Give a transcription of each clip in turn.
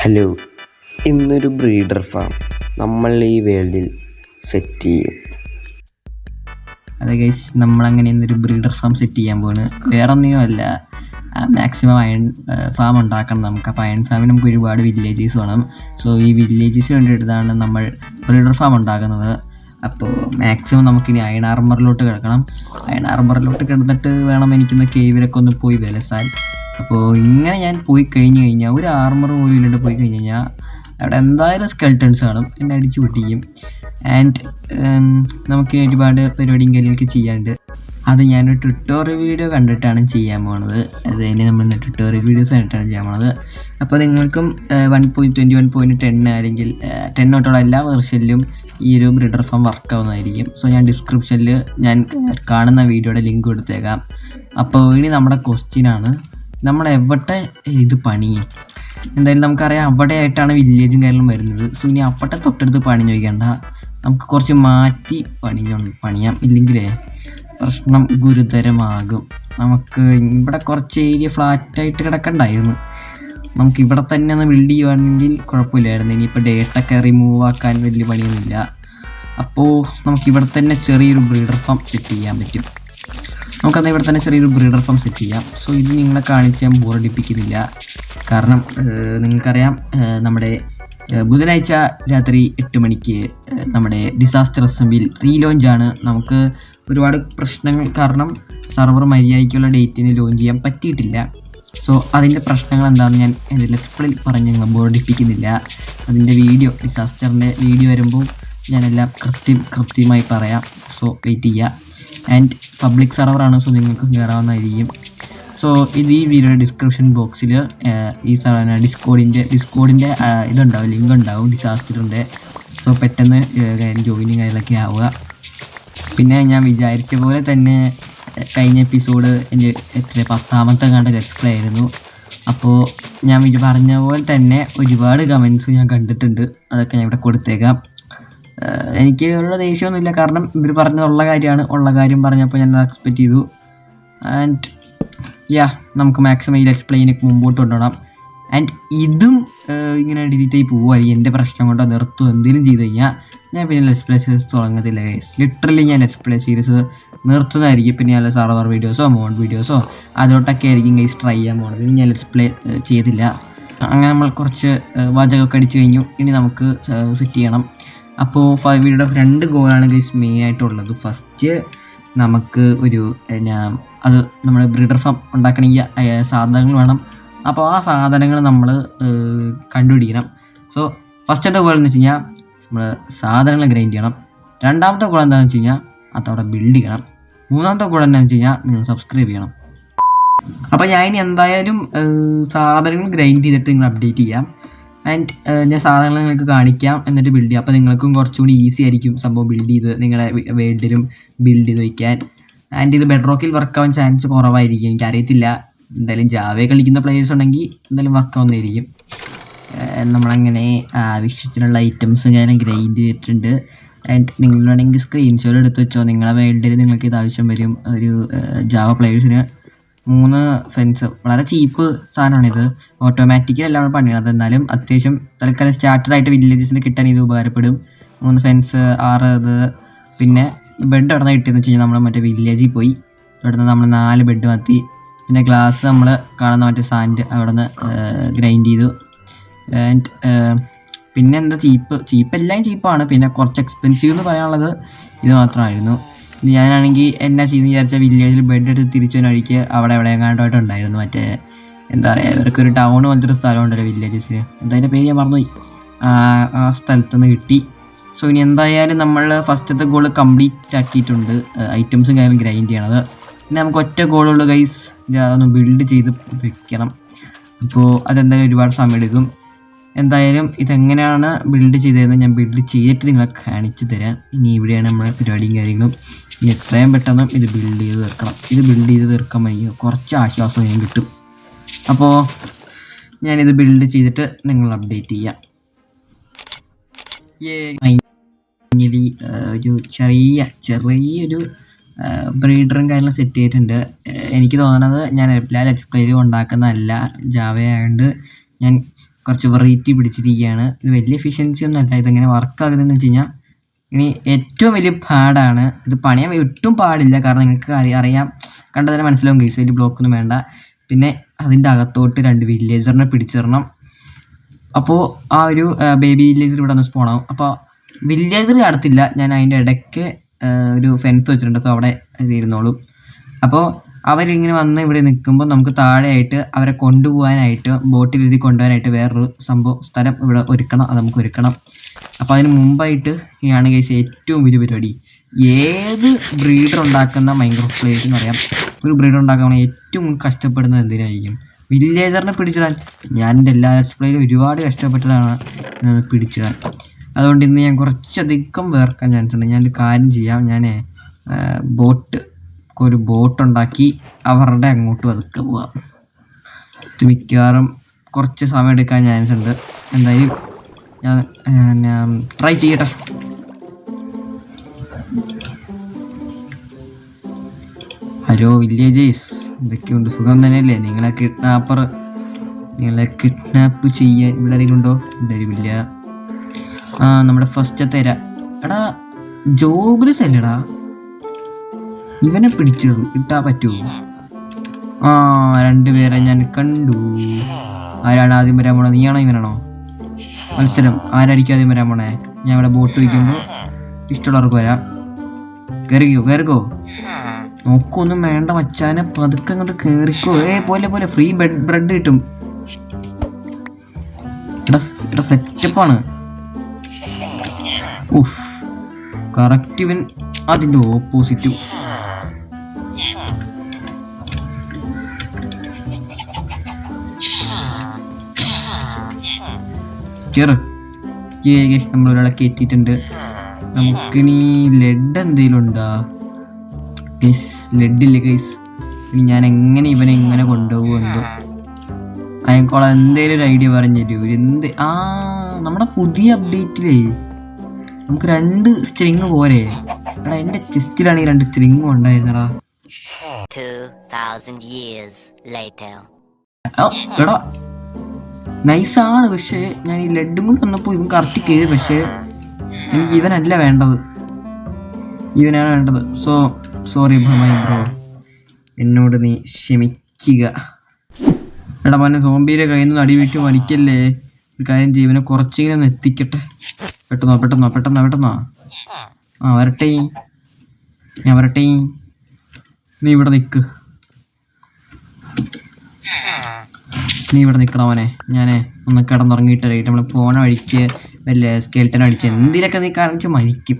Hello, ഇന്നൊരു breeder farm നമ്മൾ ഈ വേൾഡിൽ സെറ്റ് ചെയ്യും. അതെ ഗൈസ്, നമ്മളങ്ങനെ ഇന്നൊരു ബ്രീഡർ ഫാം സെറ്റ് ചെയ്യാൻ പോവാണ്. വേറെ ഒന്നും അല്ല, മാക്സിമം അയൺ ഫാം ഉണ്ടാക്കണം നമുക്ക്. അപ്പോൾ അയൺ ഫാമിന് നമുക്ക് ഒരുപാട് വില്ലേജസ് വേണം. സോ ഈ വില്ലേജസിന് വേണ്ടിയിട്ടാണ് നമ്മൾ ബ്രീഡർ ഫാം ഉണ്ടാക്കുന്നത്. അപ്പോൾ മാക്സിമം നമുക്കിനി അയൺ ആർമറിലോട്ട് കിടക്കണം. അയൺ ആർമറിലോട്ട് കിടന്നിട്ട് വേണം എനിക്കിന്ന് കേവിലൊക്കെ ഒന്ന് പോയി വിലസാൻ. അപ്പോൾ ഇങ്ങനെ ഞാൻ പോയി കഴിഞ്ഞ് കഴിഞ്ഞാൽ ഒരു ആർമർ പോലും ഇല്ലാണ്ട് പോയി കഴിഞ്ഞ് കഴിഞ്ഞാൽ അവിടെ എന്തായാലും സ്കെൽട്ടൺസ് കാണും, എന്നെ അടിച്ചു പൊട്ടിക്കും. ആൻഡ് നമുക്ക് ഒരുപാട് പരിപാടിയും കാര്യങ്ങളൊക്കെ ചെയ്യാനുണ്ട്. അത് ഞാനൊരു ട്യൂട്ടോറിയൽ വീഡിയോ കണ്ടിട്ടാണ് ചെയ്യാൻ പോണത്. അത് തന്നെ നമ്മൾ ട്യൂട്ടോറിയൽ വീഡിയോസ് കണ്ടിട്ടാണ് ചെയ്യാൻ പോണത്. അപ്പോൾ നിങ്ങൾക്കും 1.21.10 അല്ലെങ്കിൽ 10 തൊട്ടുള്ള എല്ലാ വെർഷനിലും ഈ ഒരു ബ്രീഡർ ഫാം വർക്ക് ആവുന്നതായിരിക്കും. സോ ഞാൻ ഡിസ്ക്രിപ്ഷനിൽ ഞാൻ കാണുന്ന വീഡിയോയുടെ ലിങ്ക് കൊടുത്തേക്കാം. അപ്പോൾ ഇനി നമ്മുടെ ക്വസ്റ്റ്യനാണ്, നമ്മൾ എവിടെ ഇത് പണിയും? എന്തായാലും നമുക്കറിയാം അവിടെ ആയിട്ടാണ് വില്ലേജും കാര്യങ്ങളും വരുന്നത്. സോ ഇനി അവിടെ തൊട്ടടുത്ത് പണി ചോദിക്കേണ്ട, നമുക്ക് കുറച്ച് മാറ്റി പണിയാം. ഇല്ലെങ്കിലേ പ്രശ്നം ഗുരുതരമാകും. നമുക്ക് ഇവിടെ കുറച്ച് ഏരിയ ഫ്ലാറ്റായിട്ട് കിടക്കണ്ടായിരുന്നു. നമുക്ക് ഇവിടെ തന്നെ ഒന്ന് ബിൽഡ് ചെയ്യുകയാണെങ്കിൽ കുഴപ്പമില്ലായിരുന്നു. ഇനിയിപ്പോൾ ഡേറ്റൊക്കെ റിമൂവ് ആക്കാൻ വലിയ പണിയൊന്നുമില്ല. അപ്പോൾ നമുക്കിവിടെ തന്നെ ചെറിയൊരു ബ്രീഡർ ഫാം സെറ്റ് ചെയ്യാൻ പറ്റും. നമുക്കന്ന് ഇവിടെ തന്നെ ചെറിയൊരു ബ്രീഡർ ഫാം സെറ്റ് ചെയ്യാം. സോ ഇത് നിങ്ങളെ കാണിച്ച് ഞാൻ ബോറടിപ്പിക്കുന്നില്ല. കാരണം നിങ്ങൾക്കറിയാം, നമ്മുടെ ബുധനാഴ്ച രാത്രി 8 മണിക്ക് നമ്മുടെ ഡിസാസ്റ്റർ അസംബ്ലിയിൽ റീലോഞ്ചാണ്. നമുക്ക് ഒരുപാട് പ്രശ്നങ്ങൾ കാരണം സർവർ മര്യാദയ്ക്കുള്ള ഡേറ്റിന് ലോഞ്ച് ചെയ്യാൻ പറ്റിയിട്ടില്ല. സോ അതിൻ്റെ പ്രശ്നങ്ങൾ എന്താണെന്ന് ഞാൻ എൻ്റെ ലെറ്റ്സ് പ്ലേയിൽ പറഞ്ഞ് ഞങ്ങൾ ബോറടിപ്പിക്കുന്നില്ല. അതിൻ്റെ ഡിസാസ്റ്ററിൻ്റെ വീഡിയോ വരുമ്പോൾ ഞാനെല്ലാം കൃത്യമായി പറയാം. സോ വെയിറ്റ് ചെയ്യുക. ആൻഡ് പബ്ലിക് സെർവറാണ്, സോ നിങ്ങൾക്ക് കയറാവുന്നതായിരിക്കും. സോ ഇത് ഈ വീഡിയോയുടെ ഡിസ്ക്രിപ്ഷൻ ബോക്സിൽ ഈ ഡിസ്കോഡിൻ്റെ ഇതുണ്ടാവും, ലിങ്ക് ഉണ്ടാവും ഡിസാസ്റ്ററിൻ്റെ. സോ പെട്ടെന്ന് ജോയിനിങ് കാര്യങ്ങളൊക്കെ ആവുക. പിന്നെ ഞാൻ വിചാരിച്ച പോലെ തന്നെ കഴിഞ്ഞ എപ്പിസോഡ് എൻ്റെ 10ാമത്തെ കണ്ട ലെറ്റ്സ് പ്ലേ ആയിരുന്നു. അപ്പോൾ ഞാൻ പറഞ്ഞ പോലെ തന്നെ ഒരുപാട് കമൻസ് ഞാൻ കണ്ടിട്ടുണ്ട്. അതൊക്കെ ഞാൻ ഇവിടെ കൊടുത്തേക്കാം. എനിക്ക് ഉള്ള ദേഷ്യമൊന്നുമില്ല, കാരണം ഇവർ പറഞ്ഞതുള്ള കാര്യമാണ്. ഉള്ള കാര്യം പറഞ്ഞപ്പോൾ ഞാൻ എക്സ്പെക്റ്റ് ചെയ്തു. ആൻഡ് നമുക്ക് മാക്സിമം ഈ ലെറ്റ്സ് പ്ലേയിനെ മുമ്പോട്ട് കൊണ്ടുപോകണം. ആൻഡ് ഇതും ഇങ്ങനെ ഡിലീറ്റ് ആയി പോകുമായിരിക്കും. എൻ്റെ പ്രശ്നം കൊണ്ടോ നിർത്തുമോ എന്തെങ്കിലും ചെയ്ത് കഴിഞ്ഞാൽ ഞാൻ പിന്നെ ലെറ്റ്സ് പ്ലേ സീരീസ് തുടങ്ങത്തില്ല ഗൈസ്. ലിറ്ററലി ഞാൻ ലെറ്റ്സ് പ്ലേ സീരീസ് നിർത്തുന്നതായിരിക്കും. പിന്നെ നല്ല സർവർ വീഡിയോസോ മോഡ് വീഡിയോസോ അതിലോട്ടൊക്കെ ആയിരിക്കും ഗൈസ് ട്രൈ ചെയ്യാൻ പോകുന്നത്. ഇനി ഞാൻ ലെറ്റ്സ് പ്ലേ ചെയ്തില്ല. അങ്ങനെ നമ്മൾ കുറച്ച് വാചകമൊക്കെ അടിച്ചു കഴിഞ്ഞു. ഇനി നമുക്ക് സെറ്റ് ചെയ്യണം. അപ്പോൾ വീഡിയോയുടെ 2 ഗോളാണ് ഗൈസ് മെയിനായിട്ടുള്ളത്. ഫസ്റ്റ് നമുക്ക് അത് നമ്മുടെ ബ്രീഡർ ഫാം ഉണ്ടാക്കണമെങ്കിൽ സാധനങ്ങൾ വേണം. അപ്പോൾ ആ സാധനങ്ങൾ നമ്മൾ കണ്ടുപിടിക്കണം. സോ ഫസ്റ്റത്തെ ഗോൾ എന്ന് വെച്ച് കഴിഞ്ഞാൽ നമ്മൾ സാധനങ്ങൾ ഗ്രൈൻഡ് ചെയ്യണം. രണ്ടാമത്തെ ഗോൾ എന്താണെന്ന് വെച്ച് കഴിഞ്ഞാൽ അതവിടെ ബിൽഡ് ചെയ്യണം. മൂന്നാമത്തെ ഗോൾ എന്താണെന്ന് വെച്ച് കഴിഞ്ഞാൽ നിങ്ങൾ സബ്സ്ക്രൈബ് ചെയ്യണം. അപ്പോൾ ഞാൻ ഇനി എന്തായാലും സാധനങ്ങൾ ഗ്രൈൻഡ് ചെയ്തിട്ട് നിങ്ങൾ അപ്ഡേറ്റ് ചെയ്യാം. ആൻഡ് ഞാൻ സാധനങ്ങൾ നിങ്ങൾക്ക് കാണിക്കാം, എന്നിട്ട് ബിൽഡ് ചെയ്യാം. അപ്പോൾ നിങ്ങൾക്കും കുറച്ചുകൂടി ഈസി ആയിരിക്കും സംഭവം ബിൽഡ് ചെയ്ത് നിങ്ങളുടെ വേൾഡിലും ബിൽഡ് ചെയ്ത് വയ്ക്കാൻ. ആൻഡ് ഇത് ബെഡ്റോക്കിൽ വർക്കാവാൻ ചാൻസ് കുറവായിരിക്കും, എനിക്കറിയത്തില്ല. എന്തായാലും ജാവ കളിക്കുന്ന പ്ലേയേഴ്സ് ഉണ്ടെങ്കിൽ എന്തായാലും വർക്കാവുന്നതായിരിക്കും. നമ്മളങ്ങനെ ആവശ്യത്തിനുള്ള ഐറ്റംസ് ഞാൻ ഗ്രൈൻഡ് ചെയ്തിട്ടുണ്ട്. ആൻഡ് നിങ്ങൾ വേണമെങ്കിൽ സ്ക്രീൻഷോട്ട് എടുത്ത് വെച്ചോ. നിങ്ങളുടെ വേൾഡിൽ നിങ്ങൾക്ക് ഇത് ആവശ്യം വരും. ഒരു ജാവ പ്ലേയേഴ്സിന് 3 ഫെൻസ് വളരെ ചീപ്പ് സാധനമാണിത്. ഓട്ടോമാറ്റിക്കലല്ല നമ്മൾ പണിയണത്, എന്നാലും അത്യാവശ്യം തൽക്കാലം സ്റ്റാർട്ടറായിട്ട് വില്ലേജസിന് കിട്ടാൻ ഇത് ഉപകാരപ്പെടും. 3 ഫെൻസ്, 6 ഇത്. പിന്നെ ബെഡ് എവിടെ നിന്ന് കിട്ടിയെന്ന് വെച്ച് കഴിഞ്ഞാൽ നമ്മൾ മറ്റേ വില്ലേജിൽ പോയി അവിടെ നിന്ന് നമ്മൾ 4 ബെഡ് മാറ്റി. പിന്നെ ഗ്ലാസ് നമ്മൾ കാണുന്ന മറ്റേ സാൻഡ് അവിടെ നിന്ന് ഗ്രൈൻഡ് ചെയ്തു. ആൻഡ് പിന്നെ എന്താ ചീപ്പെല്ലാം ചീപ്പാണ്. പിന്നെ കുറച്ച് എക്സ്പെൻസീവ് എന്ന് പറയാനുള്ളത് ഇത് മാത്രമായിരുന്നു. ഞാനാണെങ്കിൽ എന്നാ ചെയ്യുന്ന വിചാരിച്ചാൽ വില്ലേജിൽ ബെഡ് എടുത്ത് തിരിച്ചു വഴിക്ക് അവിടെ എങ്ങാണ്ടായിട്ടുണ്ടായിരുന്നു മറ്റേ എന്താ പറയുക, ഇവർക്കൊരു ടൗൺ പോലത്തെ ഒരു സ്ഥലം ഉണ്ടല്ലോ വില്ലേജസിന്, എന്തായാലും പേര് ഞാൻ മറന്നുപോയി. ആ സ്ഥലത്തുനിന്ന് കിട്ടി. സോ ഇനി എന്തായാലും നമ്മൾ ഫസ്റ്റത്തെ ഗോൾ കംപ്ലീറ്റ് ആക്കിയിട്ടുണ്ട്. ഐറ്റംസും കാര്യങ്ങളും ഗ്രൈൻഡ് ചെയ്യണത്. പിന്നെ നമുക്ക് ഒറ്റ ഗോളുള്ളൂ ഗൈസ്, അതൊന്ന് ബിൽഡ് ചെയ്ത് വെക്കണം. അപ്പോൾ അതെന്തായാലും ഒരുപാട് സമയം എടുക്കും. എന്തായാലും ഇതെങ്ങനെയാണ് ബിൽഡ് ചെയ്തതെന്ന് ഞാൻ ബിൽഡ് ചെയ്തിട്ട് നിങ്ങളെ കാണിച്ചു തരാം. ഇനി ഇവിടെയാണ് നമ്മുടെ പരിപാടിയും കാര്യങ്ങളും. ഇനി എത്രയും പെട്ടെന്ന് ഇത് ബിൽഡ് ചെയ്ത് തീർക്കണം. ഇത് ബിൽഡ് ചെയ്ത് തീർക്കാൻ വഴി കുറച്ച് ആശ്വാസം ഞാൻ കിട്ടും. അപ്പോൾ ഞാനിത് ബിൽഡ് ചെയ്തിട്ട് നിങ്ങൾ അപ്ഡേറ്റ് ചെയ്യാം. ഫൈനലി ഒരു ചെറിയൊരു ബ്രീഡറും കാര്യങ്ങളും സെറ്റ് ചെയ്തിട്ടുണ്ട്. എനിക്ക് തോന്നുന്നത് ഞാൻ എല്ലാ ലെറ്റ്സ് പ്ലേയിലും ഉണ്ടാക്കുന്നതല്ല, ജാവ ആയതുകൊണ്ട് ഞാൻ കുറച്ച് വെറൈറ്റി പിടിച്ചിരിക്കുകയാണ്. ഇത് വലിയ എഫിഷ്യൻസി ഒന്നും അല്ല. ഇതെങ്ങനെ വർക്കാകുന്നതെന്ന് വെച്ച് കഴിഞ്ഞാൽ ഇനി ഏറ്റവും വലിയ പാടാണ് ഇത്. പണിയാൻ ഒട്ടും പാടില്ല, കാരണം നിങ്ങൾക്ക് അറിയാം, കണ്ടാൽ തന്നെ മനസ്സിലാവും ഗൈസ്. വലിയ ബ്ലോക്കൊന്നും വേണ്ട. പിന്നെ അതിൻ്റെ അകത്തോട്ട് 2 വില്ലേജറിനെ പിടിച്ചിടണം. അപ്പോൾ ആ ഒരു ബേബി വില്ലേജർ ഇവിടെ ഒന്ന് സ്പോണാവും. അപ്പോൾ വില്ലേജർ അടുത്തില്ല, ഞാൻ അതിൻ്റെ ഇടയ്ക്ക് ഒരു ഫെൻസ് വെച്ചിട്ടുണ്ട്. സോ അവിടെ ഇരുന്നോളും. അപ്പോൾ അവരിങ്ങനെ വന്ന് ഇവിടെ നിൽക്കുമ്പോൾ നമുക്ക് താഴെയായിട്ട് അവരെ കൊണ്ടുപോകാനായിട്ട്, ബോട്ടിലെഴുതി കൊണ്ടുപോകാനായിട്ട് വേറൊരു സ്ഥലം ഇവിടെ ഒരുക്കണം. അത് നമുക്ക് ഒരുക്കണം. അപ്പോൾ അതിന് മുമ്പായിട്ട് ആണ് ഗൈസ് ഏറ്റവും വലിയ പരിപാടി. ഏത് ബ്രീഡർ ഉണ്ടാക്കുന്ന മൈൻക്രാഫ്റ്റ് പ്ലേയേഴ്സിന് അറിയാം, ഒരു ബ്രീഡർ ഉണ്ടാക്കാൻ ഏറ്റവും കഷ്ടപ്പെടുന്നത് എന്തിനായിരിക്കും? വില്ലേജറിനെ പിടിച്ചിടാൻ. ഞാൻ എൻ്റെ എല്ലാ ലെറ്റ്സ് പ്ലേയിലും ഒരുപാട് കഷ്ടപ്പെട്ടതാണ് പിടിച്ചിടാൻ. അതുകൊണ്ട് ഇന്ന് ഞാൻ കുറച്ചധികം വേർക്കാൻ ചാൻസ് ഉണ്ട്. ഞാനൊരു കാര്യം ചെയ്യാം, ഞാൻ ഒരു ബോട്ട് ഉണ്ടാക്കി അവരുടെ അങ്ങോട്ട് പതുക്കെ പോവാം. ഇത് മിക്കവാറും കുറച്ച് സമയം എടുക്കാൻ ചാൻസ് ഉണ്ട്. എന്തായാലും ഞാൻ ട്രൈ ചെയ്യട്ടെ. ഹലോ വില്ലേജേഴ്സ്, എന്തൊക്കെയുണ്ട്? സുഖം തന്നെയല്ലേ? നിങ്ങളെ കിഡ്നാപ്പ് ചെയ്യാൻ ഇവിടെ ആരെങ്കിലും ഉണ്ടോ? ഉണ്ടായിരിക്കില്ല. നമ്മുടെ ഫസ്റ്റത്തെ എടാ ജോബ്ലെസ് അല്ലേടാ, ഇവനെ കിട്ടാൻ പറ്റുമോ? 2 പേരെ ഞാൻ കണ്ടു. ആരാണ് ആദ്യം വരാൻ പോണേ? നീയാണോ ഇവനാണോ? മത്സരം ആരായിരിക്കും ആദ്യം വരാൻ പോണേ? ഞാൻ ഇവിടെ ബോട്ട് വയ്ക്കുമ്പോൾ ഇഷ്ടമുള്ളവർക്ക് വരാം. കയറിക്കോ. നോക്കൊന്നും വേണ്ട മച്ചാനെ, പതുക്കെ അങ്ങോട്ട് കയറിക്കോ. പോലെ ഫ്രീ ബ്രെഡ് കിട്ടും. ഇവിടെ സെറ്റപ്പാണ്. കറക്റ്റ് ഇവൻ അതിൻ്റെ ഓപ്പോസിറ്റും. നമ്മളൊരാളെ കയറ്റിയിട്ടുണ്ട്. നമുക്കിനി ലെഡ് എന്തെങ്കിലും ഉണ്ടാ? ലെഡില്ല ഗൈസ്. ഇനി ഞാൻ എങ്ങനെ ഇവനെ എങ്ങനെ കൊണ്ടുപോകുമെന്തോ. അയക്കോള എന്തേലും ഒരു ഐഡിയ പറഞ്ഞു തരൂ. നമ്മുടെ പുതിയ അപ്ഡേറ്റിലേ നമുക്ക് 2 സ്ട്രിങ് പോരെ? എടാ എൻ്റെ ചെസ്റ്റിലാണെങ്കിൽ 2 സ്ട്രിങ്ങും ഉണ്ടായിരുന്നടാ. എടാ നൈസാണ്, പക്ഷേ ഞാൻ ഈ ലെഡും കൊണ്ട് വന്നപ്പോൾ ഇവൻ കറക്റ്റ് കയറി. പക്ഷേ എനിക്ക് ഇവനല്ല വേണ്ടത്, ഇവനാണ് വേണ്ടത്. സോറി ബ്രോ, എന്നോട് നീ ക്ഷമിക്കുക. എടാ മോനെ, സോംബിയുടെ കയ്യിൽ നിന്ന് അടിവിട്ട് മടിക്കല്ലേ. ഒരു കാര്യം ജീവനെ കുറച്ചിങ്ങനെ ഒന്ന് എത്തിക്കട്ടെ. പെട്ടെന്നോ. വരട്ടെ, ഞാൻ വരട്ടെ. നീ ഇവിടെ നിൽക്കണ മോനെ. ഞാൻ ഒന്ന് കിടന്നുറങ്ങിയിട്ട് നമ്മൾ പോണ വഴിക്ക് വല്ല സ്കെൽട്ടൻ അടിച്ച് എന്തിലൊക്കെ നീ കാണിച്ച് മരിക്കും.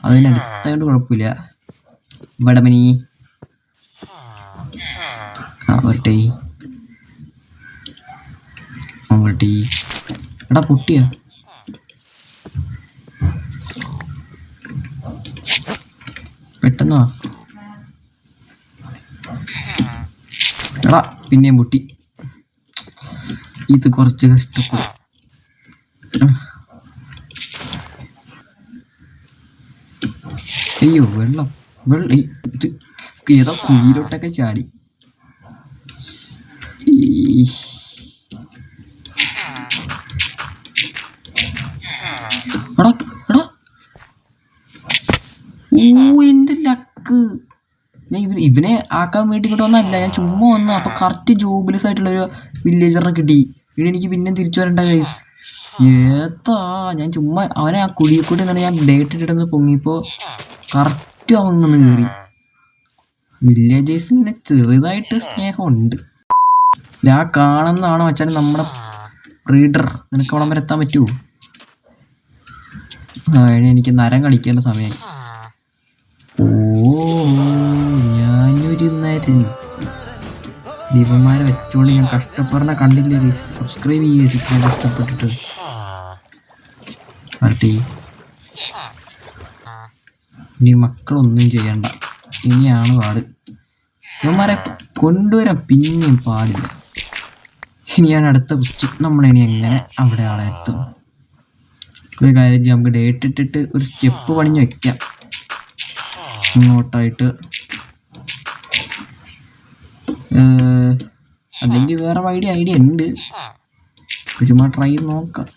അതിനടുത്തായിട്ട് കുഴപ്പമില്ല. ബടമനി വരട്ടെ. എടാ പൊട്ടിയാ? പെട്ടെന്നോ. എടാ പിന്നെയും പൊട്ടി. ഇത് കുറച്ച് കഷ്ടപ്പെടും. അയ്യോ വെള്ളം ഇത് ഏതോ കുഴിയിലോട്ടൊക്കെ ചാടി. എന്റെ ലക്ക്. ഞാൻ ഇവനെ ആക്കാൻ വേണ്ടി ഇങ്ങോട്ട് വന്നല്ല, ഞാൻ ചുമ്മാ വന്ന. അപ്പൊ കറക്റ്റ് ജോബ്ലെസ് ആയിട്ടുള്ളൊരു വില്ലേജറിനെ കിട്ടി. പിന്നെ എനിക്ക് പിന്നെ തിരിച്ചു വരണ്ട ഗൈസ്. ഞാൻ ചുമ്മാ അവനെ ആ കുഴിയിൽ കൂടി നിന്നാണ് ഞാൻ ഡേറ്റ് ഇട്ടിട്ട് പൊങ്ങിയപ്പോൾ കറക്റ്റ് അവങ്ങന്ന് കയറി. വില്ലേജേഴ്സിന് ചെറുതായിട്ട് സ്നേഹമുണ്ട്. ഞാൻ കാണുന്നതാണോ വെച്ചാൽ നമ്മുടെ റീഡർ. നിനക്ക് അവിടെ വരെ എത്താൻ പറ്റുമോ? എനിക്ക് നരം കളിക്കേണ്ട സമയമായി. ഞാനൊരു നരൻ. ദീപന്മാരെ വെച്ചോണ്ട് ഞാൻ കഷ്ടപ്പെടുന്ന കണ്ടില്ലേ? സബ്സ്ക്രൈബ് ചെയ്യുക ഇത്രയും കഷ്ടപ്പെട്ടിട്ട്. വരട്ടെ. ഇനി മക്കളൊന്നും ചെയ്യണ്ട, ഇനിയാണ് പാട്. ഇവന്മാരെ കൊണ്ടുവരാൻ പിന്നെയും പാടില്ല. ഇനിയാണ് അടുത്ത ക്വസ്റ്റ്യൻ. നമ്മളിനി എങ്ങനെ അവിടെ ആളെ എത്തും? ഒരു കാര്യം ചെയ്യാം, നമുക്ക് ഡേറ്റ് ഇട്ടിട്ട് ഒരു സ്റ്റെപ്പ് പണിഞ്ഞ് വെക്കാം ഇങ്ങോട്ടായിട്ട്. അല്ലെങ്കിൽ വേറെ ഐഡിയ ഉണ്ട്. ചുമ്മാ ട്രൈ ചെയ്ത് നോക്കാം.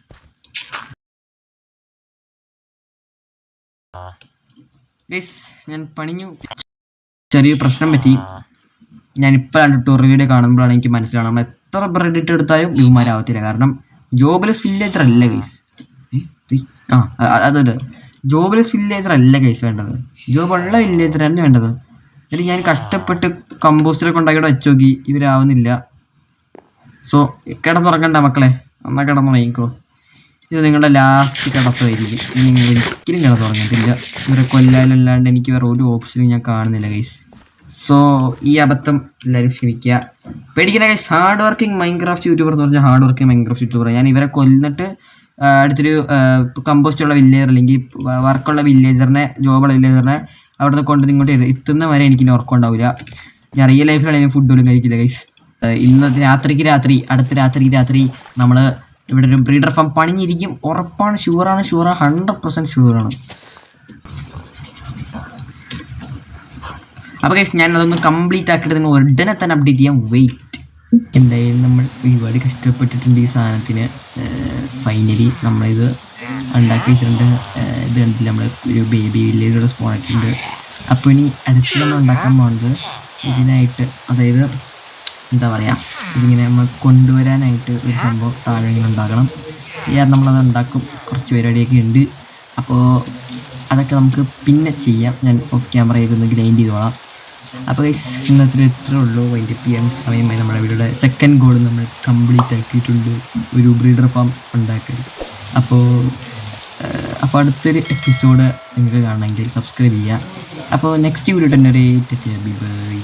ഞാൻ പണിഞ്ഞു. ചെറിയ പ്രശ്നം പറ്റി. ഞാൻ ഇപ്പോഴാണ് ട്യൂട്ടോറിയൽ വീഡിയോ കാണുമ്പോഴാണ് എനിക്ക് മനസ്സിലാവണം നമ്മൾ എത്ര ബ്രെഡിറ്റ് എടുത്താലും ഇവന്മാരാവത്തില്ല. കാരണം ജോബ്ലെസ് വില്ലേജർ അല്ല ഗൈസ്. അതൊരു ജോബ്ലെസ് വില്ലേജർ അല്ല ഗൈസ് വേണ്ടത്, ജോബ് ഉള്ള വില്ലേജർ തന്നെ വേണ്ടത്. എന്നിട്ട് ഞാൻ കഷ്ടപ്പെട്ട് കമ്പോസ്റ്ററൊക്കെ ഉണ്ടാക്കിയിട്ട് വെച്ച് നോക്കി, ഇവരാവുന്നില്ല. സോ കിടന്നുറങ്ങണ്ട മക്കളെ, എന്നാൽ കിടന്നുറങ്ങിക്കോ. ഇത് നിങ്ങളുടെ ലാസ്റ്റ് കിടത്തുമായിരിക്കും. നിങ്ങൾ ഒരിക്കലും കിടന്നുറങ്ങത്തില്ല. ഇവരെ കൊല്ലാനല്ലാണ്ട് എനിക്ക് വേറെ ഒരു ഓപ്ഷനും ഞാൻ കാണുന്നില്ല ഗൈസ്. സോ ഈ അബദ്ധം എല്ലാവരും ക്ഷമിക്കുക. പേടിക്കുന്ന guys. Hard working Minecraft YouTuber എന്ന് പറഞ്ഞാൽ ഹാർഡ് വർക്കിംഗ് മൈൻക്രാഫ്റ്റ് യൂട്യൂബർ. ഞാൻ ഇവരെ കൊല്ലിട്ട് അടുത്തൊരു കമ്പോസ്റ്റുള്ള വില്ലേജർ അല്ലെങ്കിൽ വർക്കുള്ള വില്ലേജറിനെ, ജോബുള്ള വില്ലേജറിനെ അവിടെ നിന്ന് കൊണ്ട് ഇങ്ങോട്ട് എത്തുന്ന വരെ എനിക്കിനി ഉറക്കം ഉണ്ടാവില്ല. ഞാൻ റിയൽ ലൈഫിലാണെങ്കിൽ ഫുഡ് പോലും കഴിക്കില്ല ഗൈസ്. ഇന്നത്തെ അടുത്ത രാത്രിക്ക് നമ്മൾ ഇവിടെ ഒരു ബ്രീഡർ ഫാം പണിഞ്ഞിരിക്കും. ഉറപ്പാണ്, ഷുവറാണ് 100% ഷുവറാണ്. അപ്പോൾ ഗൈസ് ഞാൻ അതൊന്ന് കംപ്ലീറ്റ് ആക്കിയിട്ട് നിങ്ങൾ ഉടനെ തന്നെ അപ്ഡേറ്റ് ചെയ്യാം. വെയിറ്റ്. എന്തായാലും നമ്മൾ ഒരുപാട് കഷ്ടപ്പെട്ടിട്ടുണ്ട് ഈ സാധനത്തിന്. ഫൈനലി നമ്മളിത് ഉണ്ടാക്കി വെച്ചിട്ടുണ്ട്. ഇത് കണ്ടില്ല, നമ്മൾ ഒരു ബേബി വില്ലേജ് സ്പോൺ ആക്കിയിട്ടുണ്ട്. അപ്പോൾ ഇനി അടുത്ത് നമ്മൾ ഉണ്ടാക്കാൻ പോകുന്നത് ഇതിനായിട്ട്, അതായത് എന്താ പറയുക, ഇതിങ്ങനെ നമ്മൾ കൊണ്ടുവരാനായിട്ട് ഒരു സംഭവം താഴെ ഇങ്ങനെ ഉണ്ടാക്കണം. നമ്മളത് ഉണ്ടാക്കും. കുറച്ച് പരിപാടിയൊക്കെ ഉണ്ട്. അപ്പോൾ അതൊക്കെ നമുക്ക് പിന്നെ ചെയ്യാം. ഞാൻ ഓഫ് ക്യാമറ ചെയ്തൊന്ന് ഗ്രൈൻഡ് ചെയ്തോളാം. അപ്പോൾ ഇന്നത്തെ ഇത്രേ ഉള്ളൂ. വൈൻഡ് അപ്പ് ചെയ്യാൻ സമയമായി. നമ്മുടെ വീഡിയോയുടെ സെക്കൻഡ് ഗോൾ നമ്മൾ കംപ്ലീറ്റ് ആക്കിയിട്ടുണ്ട്, ഒരു ബ്രീഡർ ഫാം ഉണ്ടാക്കൽ. അപ്പോൾ അടുത്തൊരു എപ്പിസോഡ് നിങ്ങൾക്ക് കാണണമെങ്കിൽ സബ്സ്ക്രൈബ് ചെയ്യുക. അപ്പോൾ നെക്സ്റ്റ് വീഡിയോ തന്നെ ഒരു ബൈ.